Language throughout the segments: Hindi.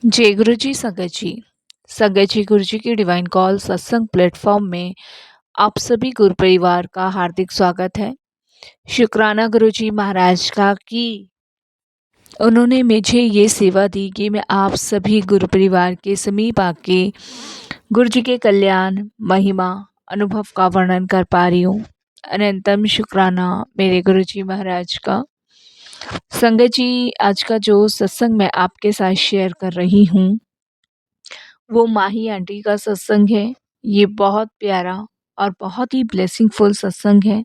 जय गुरु जी संगत जी गुरु जी की डिवाइन कॉल सत्संग प्लेटफॉर्म में आप सभी गुरु परिवार का हार्दिक स्वागत है। शुक्राना गुरु जी महाराज का कि उन्होंने मुझे ये सेवा दी कि मैं आप सभी गुरु परिवार के समीप आके गुरु जी के कल्याण महिमा अनुभव का वर्णन कर पा रही हूँ। अनंतम शुक्राना मेरे गुरु जी महाराज का। संगत जी, आज का जो सत्संग मैं आपके साथ शेयर कर रही हूँ वो माही आंटी का सत्संग है। ये बहुत प्यारा और बहुत ही ब्लेसिंगफुल सत्संग है।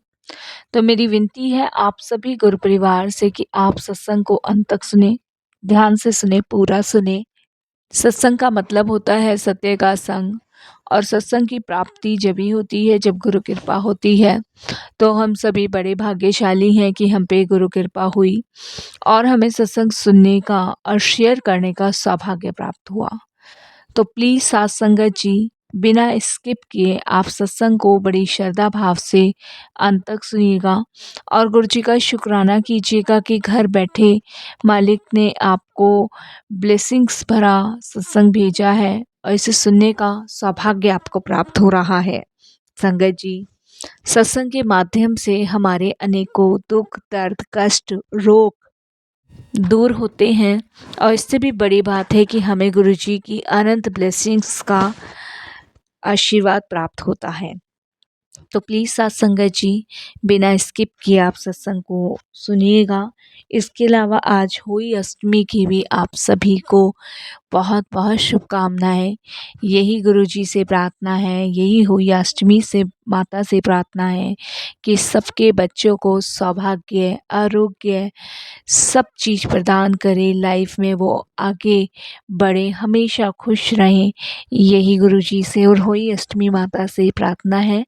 तो मेरी विनती है आप सभी गुरु परिवार से कि आप सत्संग को अंत तक सुने, ध्यान से सुने, पूरा सुने। सत्संग का मतलब होता है सत्य का संग, और सत्संग की प्राप्ति जब ही होती है जब गुरु कृपा होती है। तो हम सभी बड़े भाग्यशाली हैं कि हम पे गुरु कृपा हुई और हमें सत्संग सुनने का और शेयर करने का सौभाग्य प्राप्त हुआ। तो प्लीज़ साथ संगत जी, बिना स्किप किए आप सत्संग को बड़ी श्रद्धा भाव से अंत तक सुनिएगा और गुरु जी का शुक्राना कीजिएगा कि घर बैठे मालिक ने आपको ब्लेसिंग्स भरा सत्संग भेजा है और इसे सुनने का सौभाग्य आपको प्राप्त हो रहा है। संगत जी, सत्संग के माध्यम से हमारे अनेकों दुख, दर्द, कष्ट, रोग दूर होते हैं और इससे भी बड़ी बात है कि हमें गुरुजी की अनंत ब्लेसिंग्स का आशीर्वाद प्राप्त होता है। तो प्लीज़ साथ संगत जी, बिना स्किप किए आप सत्संग को सुनिएगा। इसके अलावा आज हुई अष्टमी की भी आप सभी को बहुत बहुत शुभकामनाएं। यही गुरुजी से प्रार्थना है, यही हुई अष्टमी से माता से प्रार्थना है कि सबके बच्चों को सौभाग्य, आरोग्य, सब चीज़ प्रदान करे, लाइफ में वो आगे बढ़े, हमेशा खुश रहें। यही गुरुजी से और हुई अष्टमी माता से प्रार्थना है।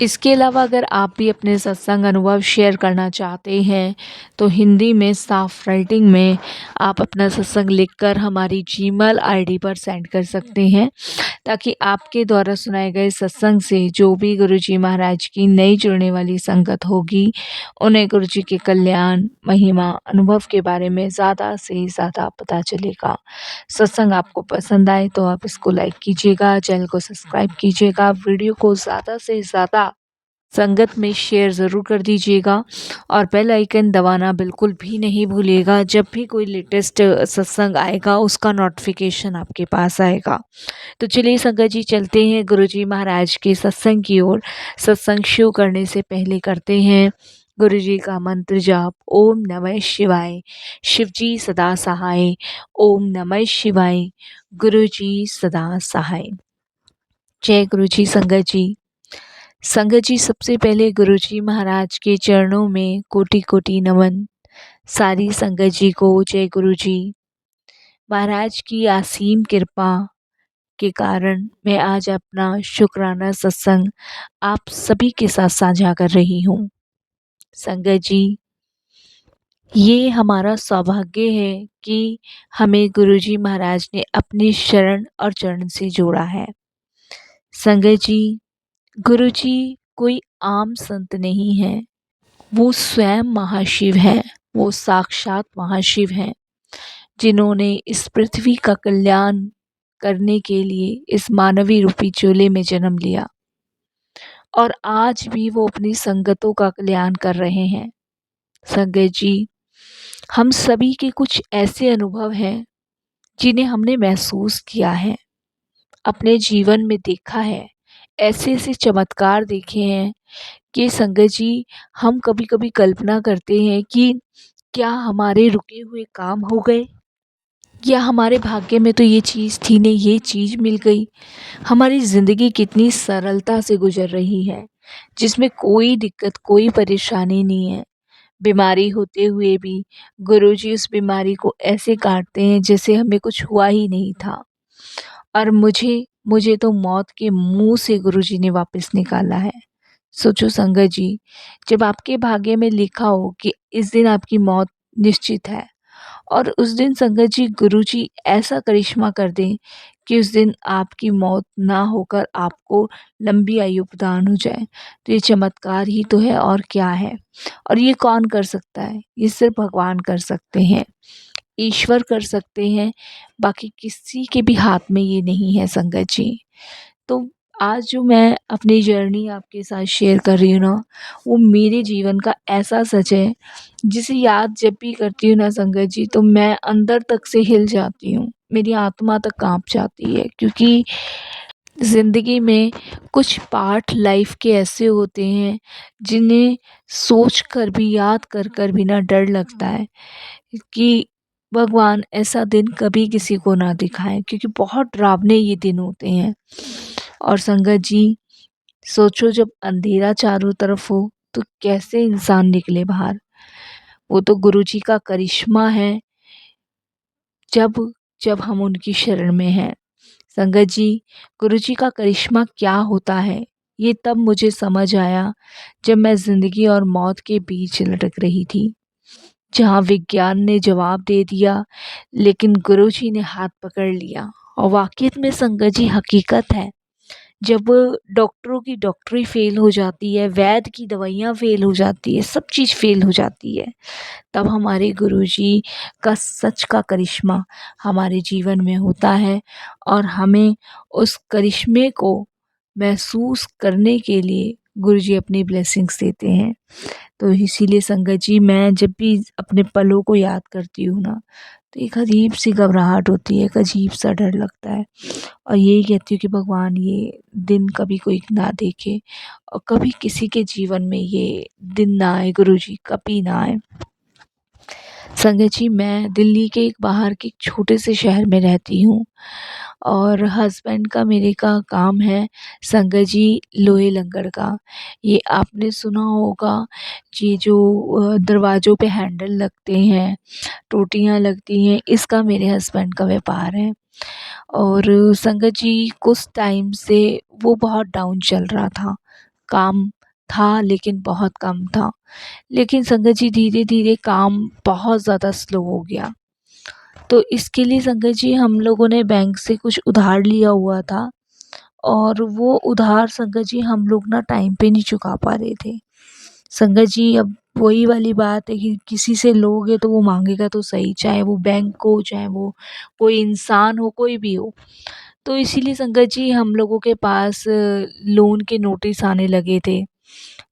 इसके अलावा अगर आप भी अपने सत्संग अनुभव शेयर करना चाहते हैं तो हिंदी में साफ राइटिंग में आप अपना सत्संग लिखकर हमारी जीमेल आईडी पर सेंड कर सकते हैं, ताकि आपके द्वारा सुनाए गए सत्संग से जो भी गुरुजी महाराज की नई जुड़ने वाली संगत होगी उन्हें गुरुजी के कल्याण, महिमा, अनुभव के बारे में ज़्यादा से ज़्यादा पता चलेगा। सत्संग आपको पसंद आए तो आप इसको लाइक कीजिएगा, चैनल को सब्सक्राइब कीजिएगा, वीडियो को ज़्यादा से ज़्यादा संगत में शेयर ज़रूर कर दीजिएगा और बेल आइकन दबाना बिल्कुल भी नहीं भूलिएगा। जब भी कोई लेटेस्ट सत्संग आएगा उसका नोटिफिकेशन आपके पास आएगा। तो चलिए संगत जी, चलते हैं गुरुजी महाराज के सत्संग की ओर। सत्संग शुरू करने से पहले करते हैं गुरुजी का मंत्र जाप। ओम नमः शिवाय, शिवजी सदा सहाय। ओम नमः शिवाय, गुरुजी सदा सहाय। जय गुरुजी। संगत जी, सबसे पहले गुरुजी महाराज के चरणों में कोटि कोटि नमन। सारी संगत जी को जय गुरुजी। महाराज की असीम कृपा के कारण मैं आज अपना शुक्राना सत्संग आप सभी के साथ साझा कर रही हूँ। संगत जी, ये हमारा सौभाग्य है कि हमें गुरुजी महाराज ने अपनी शरण और चरण से जोड़ा है। संगत जी, गुरुजी कोई आम संत नहीं है, वो स्वयं महाशिव हैं, वो साक्षात महाशिव हैं, जिन्होंने इस पृथ्वी का कल्याण करने के लिए इस मानवी रूपी चोले में जन्म लिया और आज भी वो अपनी संगतों का कल्याण कर रहे हैं। संगत जी, हम सभी के कुछ ऐसे अनुभव हैं जिन्हें हमने महसूस किया है, अपने जीवन में देखा है, ऐसे ऐसे चमत्कार देखे हैं कि संगत जी, हम कभी कभी कल्पना करते हैं कि क्या हमारे रुके हुए काम हो गए, या हमारे भाग्य में तो ये चीज़ थी नहीं, ये चीज़ मिल गई। हमारी ज़िंदगी कितनी सरलता से गुजर रही है, जिसमें कोई दिक्कत, कोई परेशानी नहीं है। बीमारी होते हुए भी गुरुजी उस बीमारी को ऐसे काटते हैं जैसे हमें कुछ हुआ ही नहीं था। और मुझे मुझे तो मौत के मुंह से गुरुजी ने वापस निकाला है। सोचो संगत जी, जब आपके भाग्य में लिखा हो कि इस दिन आपकी मौत निश्चित है और उस दिन संगत जी गुरुजी ऐसा करिश्मा कर दें कि उस दिन आपकी मौत ना होकर आपको लंबी आयु प्रदान हो जाए, तो ये चमत्कार ही तो है और क्या है। और ये कौन कर सकता है? ये सिर्फ भगवान कर सकते हैं। ईश्वर कर सकते हैं, बाकी किसी के भी हाथ में ये नहीं है संगत जी। तो आज जो मैं अपनी जर्नी आपके साथ शेयर कर रही हूँ ना, वो मेरे जीवन का ऐसा सच है, जिसे याद जब भी करती हूँ ना संगत जी, तो मैं अंदर तक से हिल जाती हूँ। मेरी आत्मा तक काँप जाती है, क्योंकि ज़िंदगी में कुछ पार्ट लाइफ के ऐसे होते हैं, जिन्हें सोच कर भी, याद कर भी ना डर लगता है कि भगवान ऐसा दिन कभी किसी को ना दिखाएँ, क्योंकि बहुत डरावने ये दिन होते हैं। और संगत जी, सोचो जब अंधेरा चारों तरफ हो तो कैसे इंसान निकले बाहर। वो तो गुरुजी का करिश्मा है, जब जब हम उनकी शरण में हैं। संगत जी, गुरुजी का करिश्मा क्या होता है, ये तब मुझे समझ आया जब मैं ज़िंदगी और मौत के बीच लटक रही थी। जहाँ विज्ञान ने जवाब दे दिया, लेकिन गुरुजी ने हाथ पकड़ लिया। और वाक़ई में संगत जी, हकीकत है, जब डॉक्टरों की डॉक्टरी फ़ेल हो जाती है, वैद्य की दवाइयाँ फ़ेल हो जाती है, सब चीज़ फ़ेल हो जाती है, तब हमारे गुरुजी का सच का करिश्मा हमारे जीवन में होता है। और हमें उस करिश्मे को महसूस करने के लिए गुरुजी अपनी ब्लेसिंग्स देते हैं। तो इसीलिए संगत जी, मैं जब भी अपने पलों को याद करती हूँ ना, तो एक अजीब-सी घबराहट होती है, एक अजीब-सा डर लगता है। और यही कहती हूँ कि भगवान ये दिन कभी कोई ना देखे, और कभी किसी के जीवन में ये दिन ना आए गुरुजी, कभी ना आए। संगत जी, मैं दिल्ली के एक बाहर के एक छोटे से शहर में रहती हूँ, और हस्बैंड का मेरे का काम है संगत जी लोहे लंगड़ का। ये आपने सुना होगा, ये जो दरवाज़ों पे हैंडल लगते हैं, टोटियाँ लगती हैं, इसका मेरे हस्बैंड का व्यापार है। और संगत जी, कुछ टाइम से वो बहुत डाउन चल रहा था। काम था लेकिन बहुत कम था। लेकिन संगत जी, धीरे-धीरे काम बहुत ज़्यादा स्लो हो गया। तो इसके लिए संगत जी, हम लोगों ने बैंक से कुछ उधार लिया हुआ था, और वो उधार संगत जी हम लोग ना टाइम पे नहीं चुका पा रहे थे। संगत जी, अब वही वाली बात है कि किसी से लोगे तो वो माँगेगा तो सही, चाहे वो बैंक हो, चाहे वो कोई इंसान हो, कोई भी हो। तो इसीलिए संगत जी, हम लोगों के पास लोन के नोटिस आने लगे थे।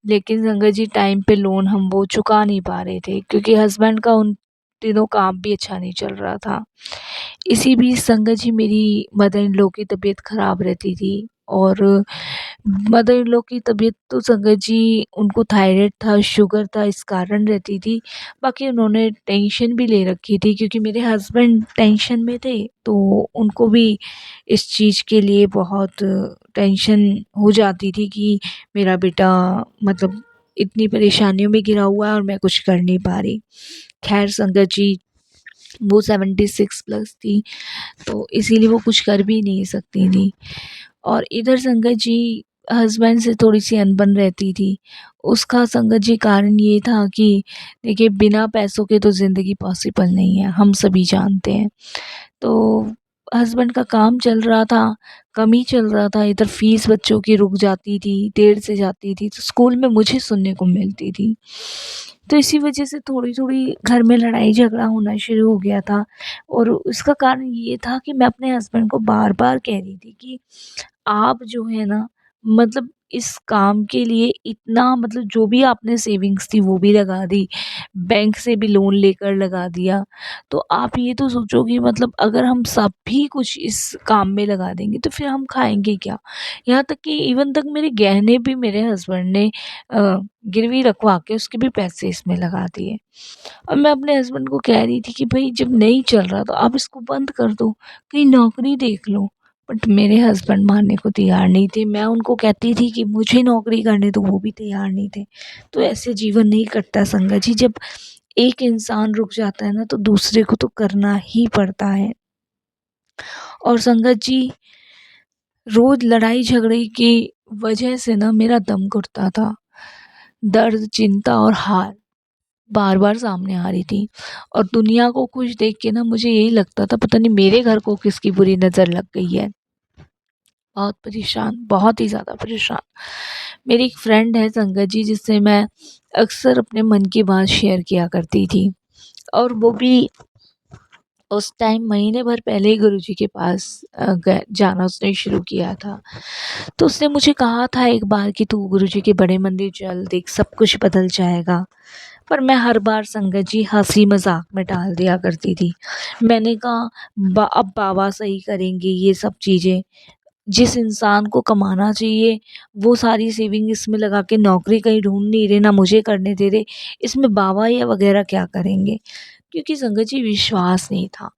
लेकिन संगत जी, टाइम पे लोन हम वो चुका नहीं पा रहे थे, क्योंकि हस्बैंड का उन दिनों काम भी अच्छा नहीं चल रहा था। इसी बीच संगत जी, मेरी मदर इन लॉ की तबीयत ख़राब रहती थी, और मदर इन लॉ की तबीयत तो संगत जी, उनको थायराइड था, शुगर था, इस कारण रहती थी। बाकी उन्होंने टेंशन भी ले रखी थी, क्योंकि मेरे हस्बैंड टेंशन में थे, तो उनको भी इस चीज़ के लिए बहुत टेंशन हो जाती थी कि मेरा बेटा मतलब इतनी परेशानियों में घिरा हुआ है और मैं कुछ कर नहीं पा रही। ख़ैर संगत जी, वो 76 प्लस थी, तो इसीलिए वो कुछ कर भी नहीं सकती थी। और इधर संगत जी, हस्बैंड से थोड़ी-सी अनबन रहती थी। उसका संगत जी कारण ये था कि देखिए, बिना पैसों के तो ज़िंदगी पॉसिबल नहीं है, हम सभी जानते हैं। तो हस्बैंड का काम चल रहा था, कम ही चल रहा था, इधर फ़ीस बच्चों की रुक जाती थी, देर से जाती थी, तो स्कूल में मुझे सुनने को मिलती थी। तो इसी वजह से थोड़ी-थोड़ी घर में लड़ाई झगड़ा होना शुरू हो गया था, और उसका कारण ये था कि मैं अपने हस्बैंड को बार-बार कह रही थी कि आप जो है ना, मतलब इस काम के लिए इतना, मतलब जो भी आपने सेविंग्स थी वो भी लगा दी, बैंक से भी लोन लेकर लगा दिया। तो आप ये तो सोचो कि मतलब अगर हम सभी कुछ इस काम में लगा देंगे तो फिर हम खाएँगे क्या? यहाँ तक कि इवन तक मेरे गहने भी मेरे हस्बैंड ने गिरवी रखवा के उसके भी पैसे इसमें लगा दिए। अब मैं अपने हस्बैंड को कह रही थी कि भई जब नहीं चल रहा तो आप इसको बंद कर दो, कहीं नौकरी देख लो। बट मेरे हस्बैंड मानने को तैयार नहीं थे। मैं उनको कहती थी कि मुझे नौकरी करने दो, वो भी तैयार नहीं थे। तो ऐसे जीवन नहीं कटता संगत जी, जब एक इंसान रुक जाता है ना, तो दूसरे को तो करना ही पड़ता है। और संगत जी, रोज़ लड़ाई झगड़े की वजह से ना मेरा दम घुटता था। दर्द, चिंता और हार बार-बार सामने आ रही थी, और दुनिया को खुश देख के ना मुझे यही लगता था, पता नहीं मेरे घर को किसकी बुरी नज़र लग गई है। बहुत परेशान, बहुत ही ज़्यादा परेशान। मेरी एक फ्रेंड है संगत जी, जिससे मैं अक्सर अपने मन की बात शेयर किया करती थी, और वो भी उस टाइम महीने भर पहले ही गुरुजी के पास जाना उसने शुरू किया था। तो उसने मुझे कहा था एक बार कि तू गुरुजी के बड़े मंदिर चल, देख सब कुछ बदल जाएगा। पर मैं हर बार संगत जी हँसी मज़ाक में टाल दिया करती थी। मैंने कहा अब बाबा सही करेंगे ये सब चीज़ें। जिस इंसान को कमाना चाहिए वो सारी सेविंग इसमें लगा के नौकरी कहीं ढूँढ नहीं रहे, ना मुझे करने दे रहे, इसमें बाबा या वग़ैरह क्या करेंगे? क्योंकि संगत जी विश्वास नहीं था।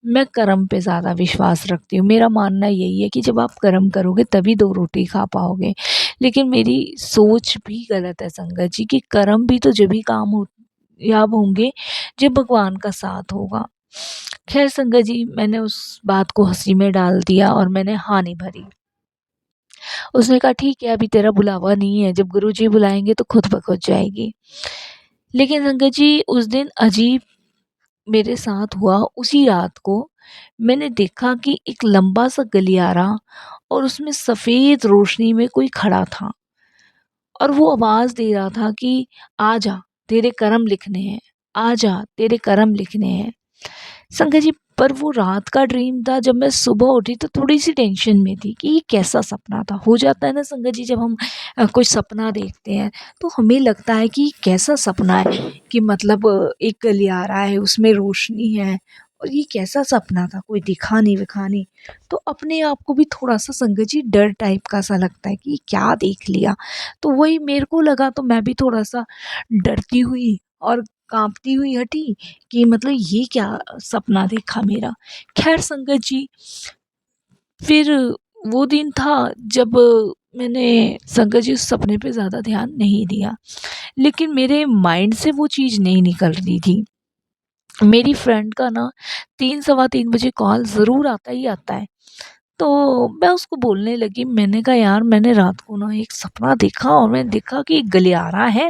मैं कर्म पे ज़्यादा विश्वास रखती हूँ। मेरा मानना यही है कि जब आप कर्म करोगे तभी 2 रोटी खा पाओगे। लेकिन मेरी सोच भी गलत है संगत जी कि कर्म भी तो जभी कामयाब होंगे जब भगवान का साथ होगा। ख़ैर संगत जी मैंने उस बात को हँसी में डाल दिया और मैंने हाँ नहीं भरी। उसने कहा ठीक है अभी तेरा बुलावा नहीं है, जब गुरुजी बुलाएँगे तो खुद ब खुद जाएगी। लेकिन संगत जी उस दिन अजीब मेरे साथ हुआ। उसी रात को मैंने देखा कि एक लंबा सा गलियारा और उसमें सफ़ेद रोशनी में कोई खड़ा था और वो आवाज़ दे रहा था कि आ जा तेरे कर्म लिखने हैं, आ जा तेरे कर्म लिखने हैं। संगत जी पर वो रात का ड्रीम था। जब मैं सुबह उठी तो थोड़ी-सी टेंशन में थी कि ये कैसा सपना था। हो जाता है ना संगत जी जब हम कोई सपना देखते हैं तो हमें लगता है कि ये कैसा सपना है कि मतलब एक गलियारा है उसमें रोशनी है और ये कैसा सपना था, कोई दिखा नहीं विखा नहीं। तो अपने आप को भी थोड़ा-सा संगत जी डर टाइप का सा लगता है कि क्या देख लिया। तो वही मेरे को लगा तो मैं भी थोड़ा-सा डरती हुई और काँपती हुई हटी कि मतलब ये क्या सपना देखा मेरा। ख़ैर संगत जी फिर वो दिन था जब मैंने संगत जी उस सपने पे ज़्यादा ध्यान नहीं दिया। लेकिन मेरे माइंड से वो चीज़ नहीं निकल रही थी। मेरी फ्रेंड का ना 3 सवा 3 बजे कॉल ज़रूर आता ही आता है। तो मैं उसको बोलने लगी, मैंने कहा यार मैंने रात को ना एक सपना देखा और मैंने देखा कि एक गलियारा है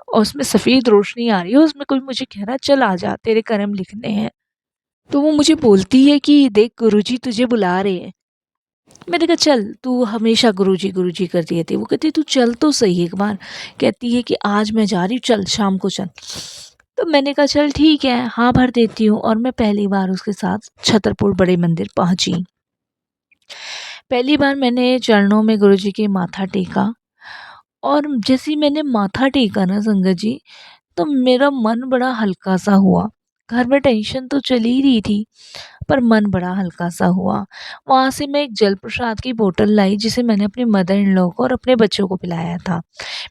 और उसमें सफ़ेद रोशनी आ रही है, उसमें कोई मुझे कह रहा है चल आ जा तेरे कर्म लिखने हैं। तो वो मुझे बोलती है कि देख गुरुजी तुझे बुला रहे हैं। मैंने कहा चल तू हमेशा गुरुजी गुरुजी करती रहती है। वो कहती है तू चल तो सही एक बार। कहती है कि आज मैं जा रही हूँ चल शाम को चल। तो मैंने कहा चल ठीक है हाँ भर देती हूँ और मैं पहली बार उसके साथ छतरपुर बड़े मंदिर पहुँची। पहली बार मैंने चरणों में गुरुजी के माथा टेका और जैसे ही मैंने माथा टेका ना संगत जी तो मेरा मन बड़ा हल्का सा हुआ। घर में टेंशन तो चल ही रही थी पर मन बड़ा हल्का सा हुआ। वहाँ से मैं एक जल प्रसाद की बोतल लाई जिसे मैंने अपने मदर इन लॉ को और अपने बच्चों को पिलाया था।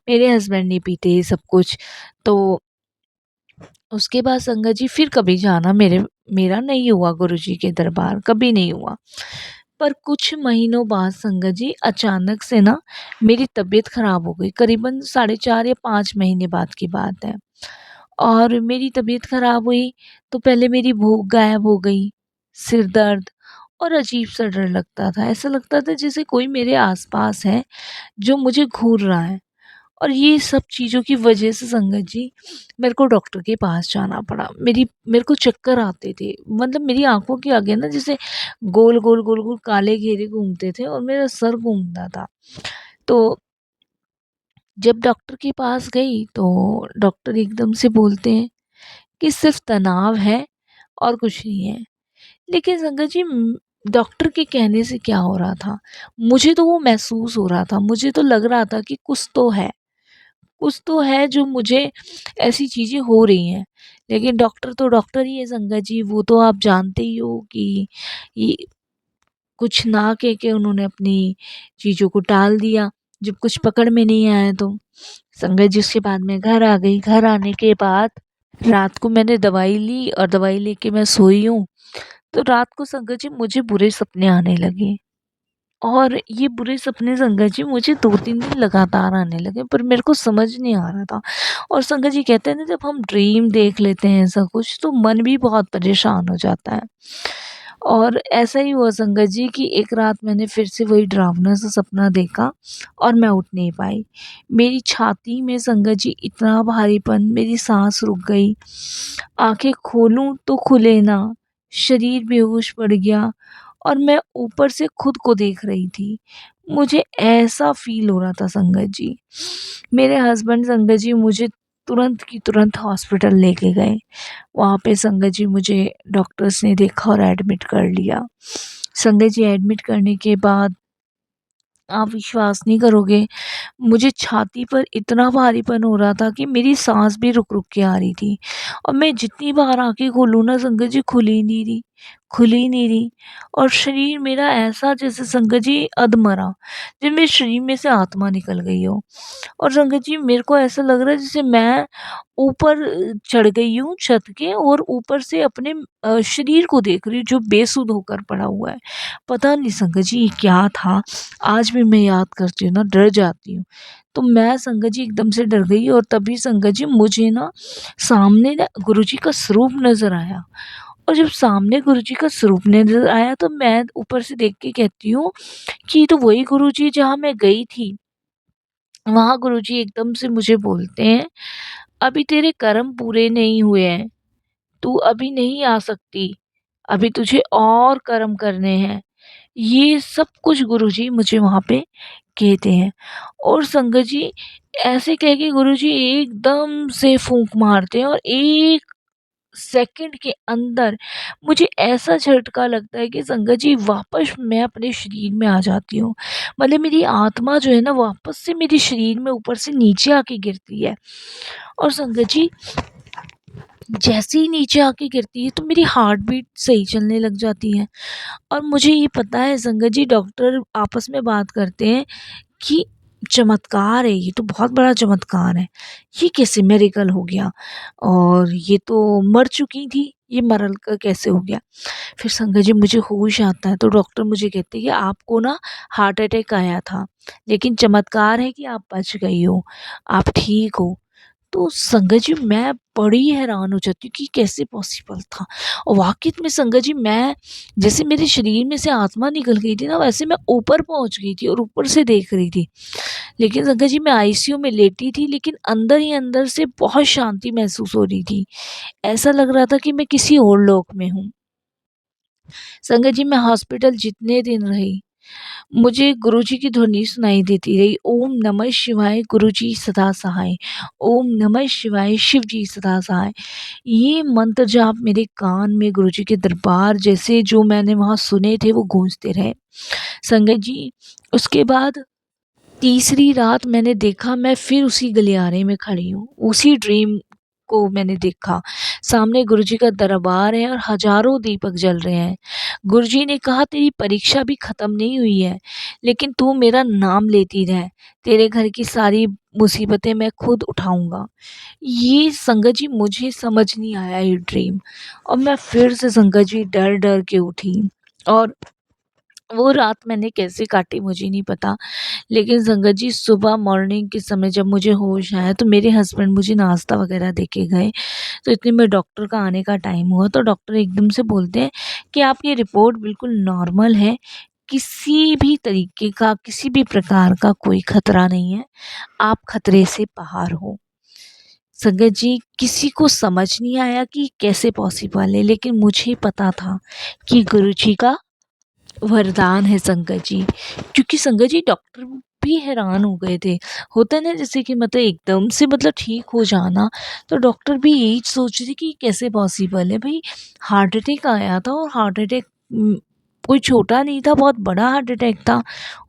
मेरे हस्बैंड नहीं पीते सब कुछ। तो उसके बाद संगत जी फिर कभी जाना मेरा नहीं हुआ गुरुजी के दरबार, कभी नहीं हुआ। पर कुछ महीनों बाद संगत जी अचानक से ना मेरी तबीयत ख़राब हो गई। करीबन साढ़े 4 या 5 महीने बाद की बात है। और मेरी तबीयत ख़राब हुई तो पहले मेरी भूख गायब हो गई, सिर दर्द और अजीब-सा डर लगता था। ऐसा लगता था जैसे कोई मेरे आस-पास है जो मुझे घूर रहा है। और ये सब चीज़ों की वजह से संगत जी मेरे को डॉक्टर के पास जाना पड़ा। मेरे को चक्कर आते थे। मतलब मेरी आँखों के आगे ना जैसे गोल-गोल काले घेरे घूमते थे और मेरा सर घूमता था। तो जब डॉक्टर के पास गई तो डॉक्टर एकदम से बोलते हैं कि सिर्फ़ तनाव है और कुछ नहीं है। लेकिन संगत जी डॉक्टर के कहने से क्या हो रहा था, मुझे तो वो महसूस हो रहा था। मुझे तो लग रहा था कि कुछ तो है जो मुझे ऐसी चीज़ें हो रही हैं। लेकिन डॉक्टर तो डॉक्टर ही है संगत जी, वो तो आप जानते ही हो कि ये कुछ ना कह के उन्होंने अपनी चीज़ों को टाल दिया, जब कुछ पकड़ में नहीं आया तो। संगत जी उसके बाद मैं घर आ गई। घर आने के बाद रात को मैंने दवाई ली और दवाई लेके मैं सोई हूँ, तो रात को संगत जी मुझे बुरे सपने आने लगे। और ये बुरे सपने संगत जी मुझे 2-3 दिन लगातार आने लगे पर मेरे को समझ नहीं आ रहा था। और संगत जी कहते हैं ना जब हम ड्रीम देख लेते हैं ऐसा कुछ तो मन भी बहुत परेशान हो जाता है। और ऐसा ही हुआ संगत जी कि एक रात मैंने फिर से वही डरावना सा सपना देखा और मैं उठ नहीं पाई। मेरी छाती में संगत जी इतना भारीपन, मेरी साँस रुक गई। आँखें खोलूँ तो खुले ना, शरीर बेहोश पड़ गया और मैं ऊपर से खुद को देख रही थी। मुझे ऐसा फ़ील हो रहा था संगत जी। मेरे हस्बैंड संगत जी मुझे तुरंत की तुरंत हॉस्पिटल लेके गए। वहाँ पे संगत जी मुझे डॉक्टर्स ने देखा और एडमिट कर लिया। संगत जी एडमिट करने के बाद आप विश्वास नहीं करोगे, मुझे छाती पर इतना भारीपन हो रहा था कि मेरी साँस भी रुक-रुक के आ रही थी और मैं जितनी बार आँखें खोलूँ ना संगत जी खुल ही नहीं रही, खुल ही नहीं रही और शरीर मेरा ऐसा जैसे संगत जी अधमरा, जैसे मेरे शरीर में से आत्मा निकल गई हो। और संगत जी मेरे को ऐसा लग रहा है जैसे मैं ऊपर चढ़ गई हूँ छत के और ऊपर से अपने शरीर को देख रही हूँ जो बेसुध होकर पड़ा हुआ है। पता नहीं संगत जी ये क्या था? आज भी मैं याद करती हूँ ना डर जाती हूँ। तो मैं संगत जी एकदम से डर गई और तभी संगत जी मुझे ना सामने ना गुरुजी का स्वरूप नज़र आया और जब सामने गुरुजी का स्वरूप नज़र आया तो मैं ऊपर से देख के कहती हूँ कि ये तो वही गुरुजी जहाँ मैं गई थी। वहाँ गुरुजी एकदम से मुझे बोलते हैं, "अभी तेरे कर्म पूरे नहीं हुए हैं, तू अभी नहीं आ सकती, अभी तुझे और कर्म करने हैं।" ये सब कुछ गुरुजी मुझे वहाँ पे कहते हैं और संगत जी ऐसे कह के गुरुजी एकदम से फूँक मारते हैं और 1 सेकंड के अंदर मुझे ऐसा झटका लगता है कि संगत जी वापस मैं अपने शरीर में आ जाती हूँ। मतलब मेरी आत्मा जो है ना वापस से मेरे शरीर में ऊपर से नीचे आके गिरती है और संगत जी जैसे ही नीचे आके गिरती है तो मेरी हार्ट बीट सही चलने लग जाती है और मुझे ये पता है संगत जी डॉक्टर आपस में बात करते हैं कि चमत्कार है, ये तो बहुत बड़ा चमत्कार है। ये कैसे मिरेकल हो गया और ये तो मर चुकी थी, ये मरल का कैसे हो गया? फिर संगत जी मुझे होश आता है तो डॉक्टर मुझे कहते हैं कि आपको ना हार्ट अटैक आया था, लेकिन चमत्कार है कि आप बच गई हो, आप ठीक हो। तो संगत जी मैं बड़ी हैरान हो जाती हूँ कि कैसे पॉसिबल था और वाक़ई में संगत जी मैं जैसे मेरे शरीर में से आत्मा निकल गई थी ना वैसे मैं ऊपर पहुँच गई थी और ऊपर से देख रही थी। लेकिन संगत जी मैं आईसीयू में लेटी थी लेकिन अंदर ही अंदर से बहुत शांति महसूस हो रही थी। ऐसा लग रहा था कि मैं किसी और लोक में हूँ। संगत जी मैं हॉस्पिटल जितने दिन रही मुझे गुरुजी की ध्वनि सुनाई देती रही, ओम नमः शिवाय गुरुजी सदा सहाय, ओम नमः शिवाय शिव जी सदा सहाय। ये मंत्र जाप मेरे कान में गुरुजी के दरबार जैसे जो मैंने वहाँ सुने थे वो गूंजते रहे। संगत जी उसके बाद तीसरी रात मैंने देखा मैं फिर उसी गलियारे में खड़ी हूँ, उसी ड्रीम को मैंने देखा। सामने गुरुजी का दरबार है और हज़ारों दीपक जल रहे हैं। गुरुजी ने कहा तेरी परीक्षा भी ख़त्म नहीं हुई है, लेकिन तू मेरा नाम लेती रह, तेरे घर की सारी मुसीबतें मैं खुद उठाऊँगा। ये संगत जी मुझे समझ नहीं आया ये ड्रीम और मैं फिर से संगत जी डर-डर के उठी और वो रात मैंने कैसे काटी मुझे नहीं पता। लेकिन संगत जी सुबह मॉर्निंग के समय जब मुझे होश आया तो मेरे हस्बैंड मुझे नाश्ता वगैरह दे के गए। तो इतने में डॉक्टर का आने का टाइम हुआ तो डॉक्टर एकदम से बोलते हैं कि आपकी रिपोर्ट बिल्कुल नॉर्मल है। किसी भी तरीके का, किसी भी प्रकार का कोई खतरा नहीं है। आप खतरे से बाहर हो। संगत जी किसी को समझ नहीं आया कि कैसे पॉसिबल है लेकिन मुझे पता था कि गुरुजी का वरदान है संगत जी। क्योंकि संगत जी डॉक्टर भी हैरान हो गए थे। होता है ना जैसे कि मतलब एकदम से मतलब ठीक हो जाना, तो डॉक्टर भी यही सोच रहे थे कि कैसे पॉसिबल है भई हार्ट अटैक आया था और हार्ट अटैक कोई छोटा नहीं था, बहुत बड़ा हार्ट अटैक था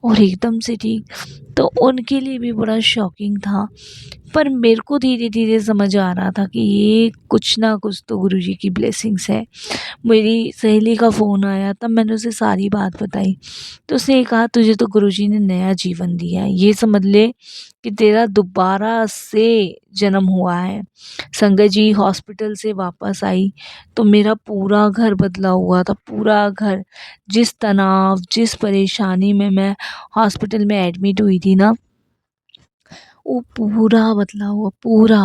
और एकदम से ठीक। तो उनके लिए भी बड़ा शॉकिंग था। पर मेरे को धीरे-धीरे समझ आ रहा था कि ये कुछ ना कुछ तो गुरुजी की ब्लेसिंग्स है। मेरी सहेली का फ़ोन आया तब मैंने उसे सारी बात बताई। तो उसने कहा तुझे तो गुरुजी ने नया जीवन दिया है, ये समझ ले कि तेरा दोबारा से जन्म हुआ है। संगत जी हॉस्पिटल से वापस आई तो मेरा पूरा घर बदला हुआ था, पूरा घर। जिस तनाव, जिस परेशानी में मैं हॉस्पिटल में एडमिट हुई थी ना वो पूरा बदला हुआ पूरा।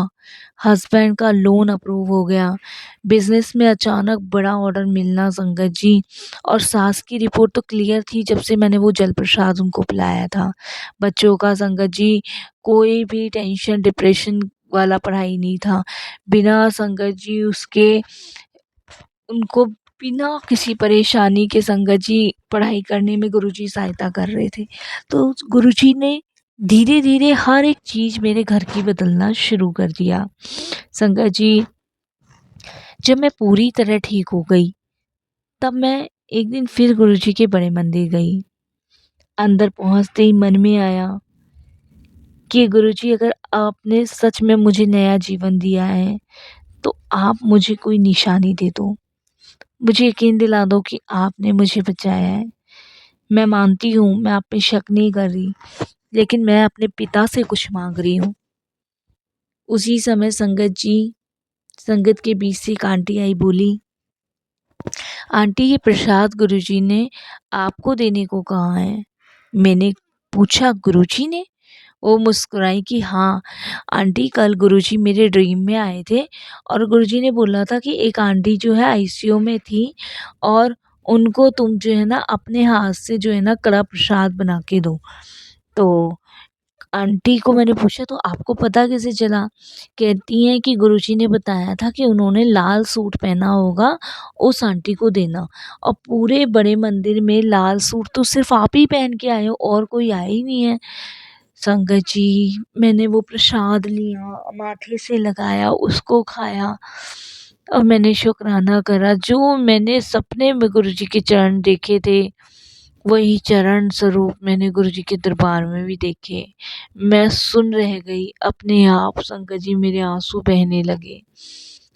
हस्बैंड का लोन अप्रूव हो गया, बिज़नेस में अचानक बड़ा ऑर्डर मिलना संगत जी और सास की रिपोर्ट तो क्लियर थी जब से मैंने वो जल प्रसाद उनको पिलाया था। बच्चों का संगत जी कोई भी टेंशन, डिप्रेशन वाला पढ़ाई नहीं था। बिना संगत जी उसके उनको बिना किसी परेशानी के संगत जी पढ़ाई करने में गुरुजी सहायता कर रहे थे। तो गुरुजी ने धीरे-धीरे हर एक चीज़ मेरे घर की बदलना शुरू कर दिया। संगत जी, जब मैं पूरी तरह ठीक हो गई, तब मैं एक दिन फिर गुरुजी के बड़े मंदिर गई। अंदर पहुँचते ही मन में आया कि गुरुजी, अगर आपने सच में मुझे नया जीवन दिया है, तो आप मुझे कोई निशानी दे दो। मुझे यकीन दिला दो कि आपने मुझे बचाया है। मैं मानती हूँ, मैं आप पे शक नहीं कर रही, लेकिन मैं अपने पिता से कुछ माँग रही हूँ। उसी समय संगत के बीच से एक आंटी आई, बोली, आंटी, ये प्रसाद गुरुजी ने आपको देने को कहा है। मैंने पूछा, गुरुजी ने? वो मुस्कुराई कि हाँ आंटी, कल गुरुजी मेरे ड्रीम में आए थे और गुरुजी ने बोला था कि एक आंटी जो है आईसीयू में थी और उनको तुम जो है ना अपने हाथ से जो है ना कड़ा प्रसाद बना के दो। तो आंटी को मैंने पूछा, तो आपको पता कैसे चला? कहती हैं कि गुरुजी ने बताया था कि उन्होंने लाल सूट पहना होगा, उस आंटी को देना। और पूरे बड़े मंदिर में लाल सूट तो सिर्फ आप ही पहन के आए हो, और कोई आया ही नहीं है। संगत जी, मैंने वो प्रसाद लिया, माथे से लगाया, उसको खाया और मैंने शुक्राना करा। जो मैंने सपने में गुरुजी के चरण देखे थे, वही चरण स्वरूप मैंने गुरुजी के दरबार में भी देखे। मैं सुन रह गई, अपने आप संगत जी मेरे आंसू बहने लगे।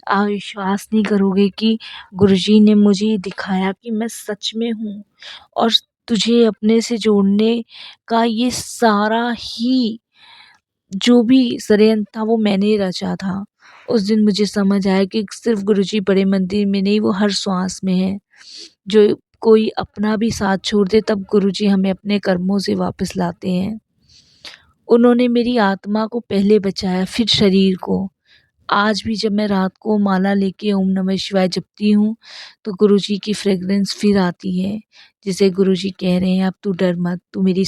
आप विश्वास नहीं करोगे कि गुरुजी ने मुझे दिखाया कि मैं सच में हूँ और तुझे अपने से जोड़ने का ये सारा ही जो भी षड्यंत्र था वो मैंने रचा था। उस दिन मुझे समझ आया कि सिर्फ गुरुजी बड़े मंदिर में नहीं, वो हर श्वास में है। जो कोई अपना भी साथ छोड़ दे, तब गुरुजी हमें अपने कर्मों से वापस लाते हैं। उन्होंने मेरी आत्मा को पहले बचाया, फिर शरीर को। आज भी जब मैं रात को माला लेके ओम नमः शिवाय जपती हूँ, तो गुरुजी की फ्रेग्रेंस फिर आती है। जिसे गुरुजी कह रहे हैं, अब तू डर मत, तू मेरी